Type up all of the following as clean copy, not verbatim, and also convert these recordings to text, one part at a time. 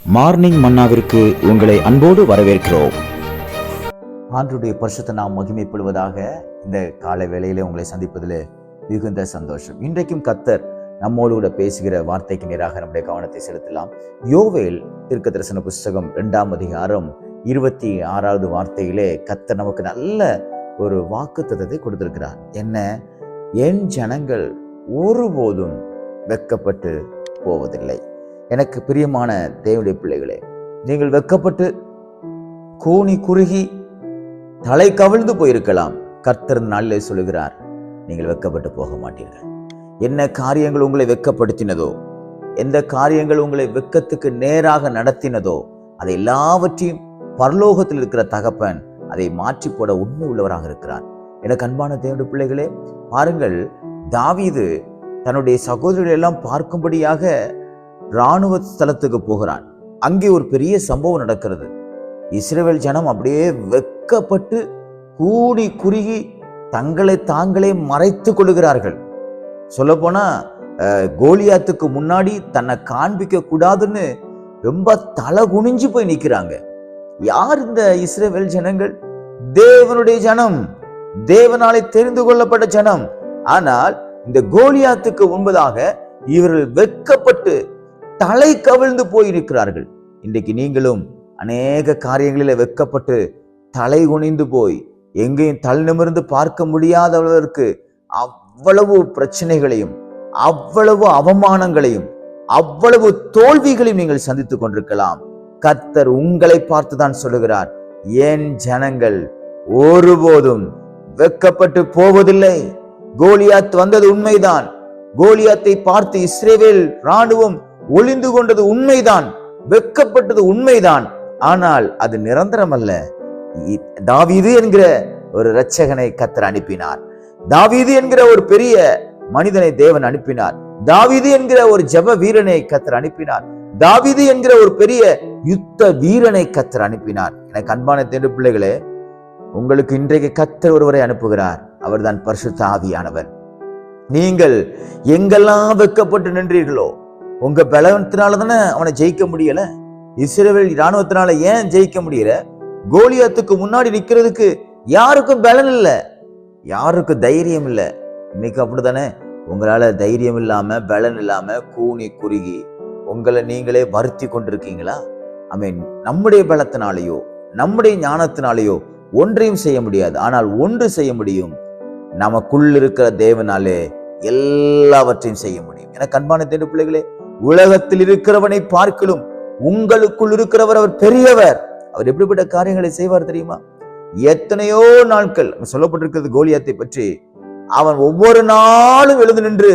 Morning மன்னாவிற்கு உங்களை அன்போடு வரவேற்கிறோம். ஆண்டவருடைய பரிசுத்த நாம் மகிமைப்படுவதாக. இந்த காலை வேளையிலே உங்களை சந்திப்பதில் மிகுந்த சந்தோஷம். இன்றைக்கும் கர்த்தர் நம்மோடு கூட பேசுகிற வார்த்தைக்கு நேராக நம்முடைய கவனத்தை செலுத்தலாம். யோவேல் தீர்க்கதரிசன புஸ்தகம் 2ஆம் அதிகாரம் 26வது வார்த்தையிலே கர்த்தர் நமக்கு நல்ல ஒரு வாக்குத்தத்தத்தை கொடுத்திருக்கிறார். என்ன? என் ஜனங்கள் ஒருபோதும் வெட்கப்பட்டு போவதில்லை. எனக்கு பிரியமான தேவனுடைய பிள்ளைகளே, நீங்கள் வெட்கப்பட்டு கூனி குறுகி தலை கவிழ்ந்து போயிருக்கலாம். கர்த்தர் நாளிலே சொல்லுகிறார், நீங்கள் வெட்கப்பட்டு போக மாட்டீர்கள். என்ன காரியங்கள் உங்களை வெட்கப்படுத்தினதோ, எந்த காரியங்கள் உங்களை வெட்கத்துக்கு நேராக நடத்தினதோ, அதை எல்லாவற்றையும் பரலோகத்தில் இருக்கிற தகப்பன் அதை மாற்றி போட உண்மை உள்ளவராக இருக்கிறார். எனக்கு அன்பான தேவனுடைய பிள்ளைகளே, பாருங்கள், தாவீது தன்னுடைய சகோதரர்கள் எல்லாம் பார்க்கும்படியாக இராணுவ ஸ்தலத்துக்கு போகிறான். அங்கே ஒரு பெரிய சம்பவம் நடக்கிறது. இஸ்ரவேல் ஜனம் அப்படியே வெட்கப்பட்டு கூடி குறுகி தங்களை தாங்களே மறைத்து கொள்கிறார்கள். சொல்ல போனா கோலியாத்துக்கு முன்னாடி தன்னை காண்பிக்க கூடாதுன்னு ரொம்ப தலை குனிஞ்சு போய் நிற்கிறாங்க. யார் இந்த இஸ்ரவேல் ஜனங்கள்? தேவனுடைய ஜனம், தேவனாலே தெரிந்து கொள்ளப்பட்ட ஜனம். ஆனால் இந்த கோலியாத்துக்கு முன்பதாக இவர்கள் வெட்கப்பட்டு தலை கவிழ்ந்து போயிருக்கிறார்கள். இன்றைக்கு நீங்களும் அநேக காரியங்களில் வெட்கப்பட்டு தலை குனிந்து போய் எங்கேயும் தலை நிமிர்ந்து பார்க்க முடியாதவர்களுக்கு அவ்வளவு பிரச்சனைகளையும், அவ்வளவு அவமானங்களையும், அவ்வளவு தோல்விகளையும் நீங்கள் சந்தித்துக் கொண்டிருக்கலாம். கர்த்தர் உங்களை பார்த்துதான் சொல்லுகிறார், என் ஜனங்கள் ஒருபோதும் வெட்கப்பட்டு போவதில்லை. கோலியாத் வந்தது உண்மைதான். கோலியாத்தை பார்த்து இஸ்ரவேல் இராணுவம் ஒளிந்து கொண்டது உண்மைதான், வெட்கப்பட்டது உண்மைதான். ஆனால் அது நிரந்தரம் அல்ல. தாவீது என்கிற ஒரு இரட்சகனை கர்த்தர் அனுப்பினார். தாவீது என்கிற ஒரு பெரிய மனிதனை தேவன் அனுப்பினார். தாவீது என்கிற ஒரு ஜெப வீரனை கர்த்தர் அனுப்பினார். தாவீது என்கிற ஒரு பெரிய யுத்த வீரனை கர்த்தர் அனுப்பினார். எனக்கு அன்பான தேவனுடைய பிள்ளைகளே, உங்களுக்கு இன்றைக்கு கர்த்தர் ஒருவரை அனுப்புகிறார். அவர்தான் பரிசுத்த ஆவியானவர். நீங்கள் எங்கெல்லாம் வெட்கப்பட்டு நின்றீர்களோ, உங்க பலத்தினால தானே அவனை ஜெயிக்க முடியல. இஸ்ரவேல் இராணுவத்தினால ஏன் ஜெயிக்க முடியல? கோலியாத்துக்கு முன்னாடி நிக்கிறதுக்கு யாருக்கும் பலன் இல்ல, யாருக்கும் தைரியம் இல்ல. இன்னைக்கு அப்படித்தானே? உங்களால தைரியம் இல்லாம, பலன் இல்லாம கூனி குறுகி உங்களை நீங்களே வருத்தி கொண்டிருக்கீங்களா? நம்முடைய பலத்தினாலேயோ நம்முடைய ஞானத்தினாலேயோ ஒன்றையும் செய்ய முடியாது. ஆனால் ஒன்று செய்ய முடியும், நமக்குள் இருக்கிற தேவனாலே எல்லாவற்றையும் செய்ய முடியும். எனக்கு அன்பான தேவனுடைய பிள்ளைகளே, உலகத்தில் இருக்கிறவனை பார்க்கலும் உங்களுக்குள் இருக்கிறவர் அவர் பெரியவர். அவர் எப்படிப்பட்ட காரியங்களை செய்வார் தெரியுமா? எத்தனையோ நாட்கள் சொல்லப்பட்டிருக்கிறது கோலியாத்தை பற்றி. அவன் ஒவ்வொரு நாளும் எழுந்து நின்று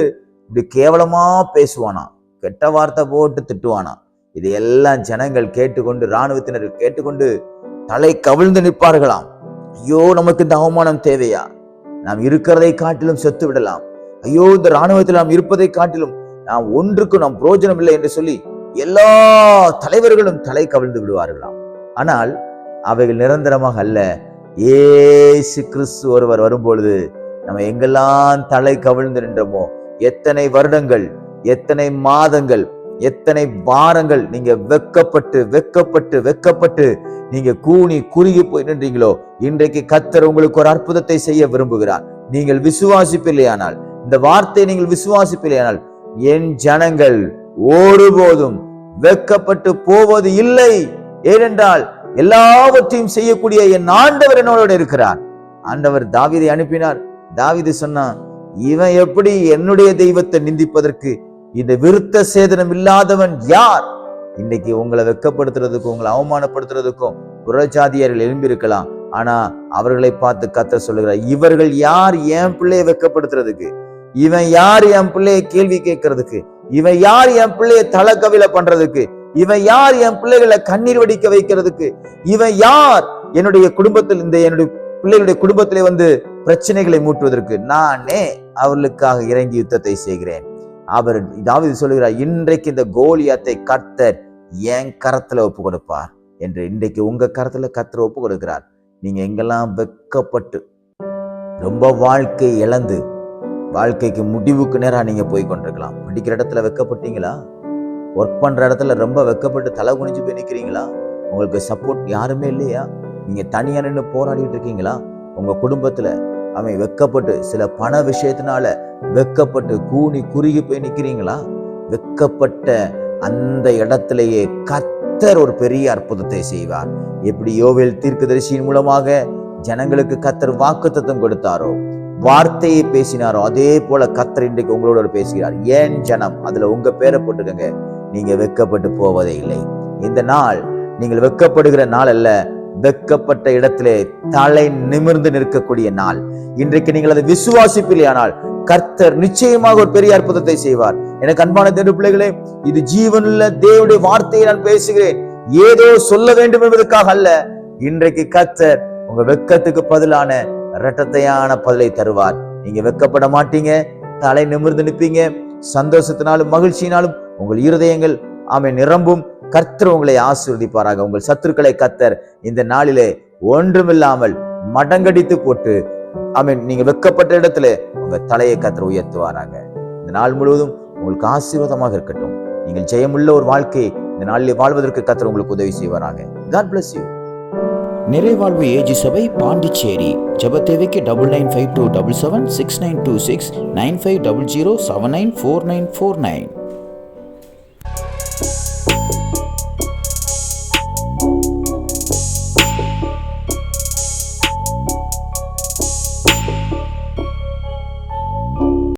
இப்படி கேவலமா பேசுவானா, கெட்ட வார்த்தை போட்டு திட்டுவானா. இதையெல்லாம் ஜனங்கள் கேட்டுக்கொண்டு, இராணுவத்தினர் கேட்டுக்கொண்டு தலை கவிழ்ந்து நிற்பார்களாம். ஐயோ, நமக்கு இந்த அவமானம் தேவையா? நாம் இருக்கிறதை காட்டிலும் செத்து விடலாம். ஐயோ, இந்த இராணுவத்தில் நாம் இருப்பதை காட்டிலும் நாம் ஒன்றுக்கும் நாம் பிரயோஜனம் இல்லை என்று சொல்லி எல்லா தலைவர்களும் தலை கவிழ்ந்து விடுவார்களாம். ஆனால் அவைகள் நிரந்தரமாக அல்ல. இயேசு கிறிஸ்து ஒருவர் வரும்பொழுது நம்ம எங்கெல்லாம் தலை கவிழ்ந்து நின்றோமோ, எத்தனை வருடங்கள், எத்தனை மாதங்கள், எத்தனை வாரங்கள் நீங்க வெட்கப்பட்டு வெட்கப்பட்டு வெட்கப்பட்டு நீங்க கூனி குறுகி போய் நின்றீங்களோ, இன்றைக்கு கர்த்தர் உங்களுக்கு ஒரு அற்புதத்தை செய்ய விரும்புகிறார். நீங்கள் விசுவாசிப்பில்லையானால், இந்த வார்த்தையை நீங்கள் விசுவாசிப்பில்லையானால், என் ஜனங்கள் ஒருபோதும் வெட்கப்பட்டு போவது இல்லை. ஏனென்றால் எல்லாவற்றையும் செய்யக்கூடிய என் ஆண்டவர் என்னோட இருக்கிறார். ஆண்டவர் தாவீதை அனுப்பினார். தாவீது சொன்னான், இவன் எப்படி என்னுடைய தெய்வத்தை நிந்திப்பதற்கு இந்த விருத்த சேதனம் இல்லாதவன் யார்? இன்னைக்கு உங்களை வெட்கப்படுத்துறதுக்கும் உங்களை அவமானப்படுத்துறதுக்கும் புறஜாதியர்கள் எழும்பி இருக்கலாம். ஆனா அவர்களை பார்த்து கர்த்தர் சொல்லுகிறார், இவர்கள் யார் என் பிள்ளையை வெட்கப்படுத்துறதுக்கு? இவன் யார் என் பிள்ளையை கேள்வி கேட்கறதுக்கு? இவன் யார் என் பிள்ளையை தலை கவில பண்றதுக்கு? இவன் யார் என் பிள்ளைகளை கண்ணீர் வடிக்க வைக்கிறதுக்கு? இவன் யார் என்னுடைய குடும்பத்தில், இந்த என்னுடைய பிள்ளைகளுடைய குடும்பத்திலே வந்து பிரச்சனைகளை மூட்டுவதற்கு? நானே அவர்களுக்காக இறங்கி யுத்தத்தை செய்கிறேன். அவர் தாவீது சொல்லுகிறார், இன்றைக்கு இந்த கோலியாத்தை கர்த்தர் என் கரத்துல ஒப்பு கொடுப்பார் என்று. இன்றைக்கு உங்க கரத்துல கர்த்தர் ஒப்பு கொடுக்கிறார். நீங்க எங்கெல்லாம் வெட்கப்பட்டு ரொம்ப வாழ்க்கை இழந்து வாழ்க்கைக்கு முடிவுக்கு நேரா நீங்க போய் கொண்டிருக்கலாம். பிடிக்கிற இடத்துல வெட்கப்பட்டீங்களா? ஒர்க் பண்ற இடத்துல ரொம்ப வெக்கப்பட்டு தலை குனிஞ்சு போய் நிற்கிறீங்களா? உங்களுக்கு சப்போர்ட் யாருமே இல்லையா? நீங்க தனியா நின்று போராடிட்டு இருக்கீங்களா? உங்க குடும்பத்துல அவன் வெக்கப்பட்டு சில பண விஷயத்தினால வெக்கப்பட்டு கூனி குறுகி போய் நிற்கிறீங்களா? வெக்கப்பட்ட அந்த இடத்திலேயே கர்த்தர் ஒரு பெரிய அற்புதத்தை செய்வார். எப்படி யோவேல் தீர்க்கதரிசியின் மூலமாக ஜனங்களுக்கு கர்த்தர் வாக்குத்தத்தம் கொடுத்தாரோ, வார்த்தையை பேசினாரோ, அதே போல கர்த்தர் இன்றைக்கு உங்களோட பேசுகிறார். ஏன் ஜனம், அதுல உங்க பேரை போட்டுக்கங்க. நீங்க வெக்கப்பட்டு போவதே இல்லை. இந்த நாள் நீங்கள் வெக்கப்படுகிற நாள் அல்ல, வெக்கப்பட்ட இடத்திலே தலை நிமிர்ந்து நிற்கக்கூடிய நாள். இன்றைக்கு நீங்கள் அதை விசுவாசிப்பில்லையானால் கர்த்தர் நிச்சயமாக ஒரு பெரிய அற்புதத்தை செய்வார். எனக்கு அன்பான தேவ பிள்ளைகளே, இது ஜீவனுள்ள தேவனுடைய வார்த்தையை நான் பேசுகிறேன். ஏதோ சொல்ல வேண்டும் என்பதற்காக அல்ல. இன்றைக்கு கர்த்தர் உங்க வெக்கத்துக்கு பதிலான இரட்டத்தையான பதிலை தருவார். நீங்க வெக்கப்பட மாட்டீங்க, தலை நிமிர்ந்து நிற்பீங்க. சந்தோஷத்தினாலும் மகிழ்ச்சியினாலும் உங்கள் இருதயங்கள் நிரம்பும். கர்த்தர் உங்களை ஆசீர்வதிப்பாராக. உங்கள் சத்துருக்களை கர்த்தர் இந்த நாளிலே ஒன்றுமில்லாமல் மடங்கடித்து போட்டு நீங்க வெக்கப்பட்ட இடத்துல உங்க தலையை கர்த்தர் உயர்த்துவாராக. இந்த நாள் முழுவதும் உங்களுக்கு ஆசீர்வாதமாக இருக்கட்டும். நீங்கள் ஜெயமுள்ள ஒரு வாழ்க்கையை இந்த நாளிலே வாழ்வதற்கு கர்த்தர் உங்களுக்கு உதவி செய்வாராக. God bless you. நிறைவாழ்வு ஏஜி சபை பாண்டிச்சேரி. ஜெப தேவைக்கு 9952776926 9500794949.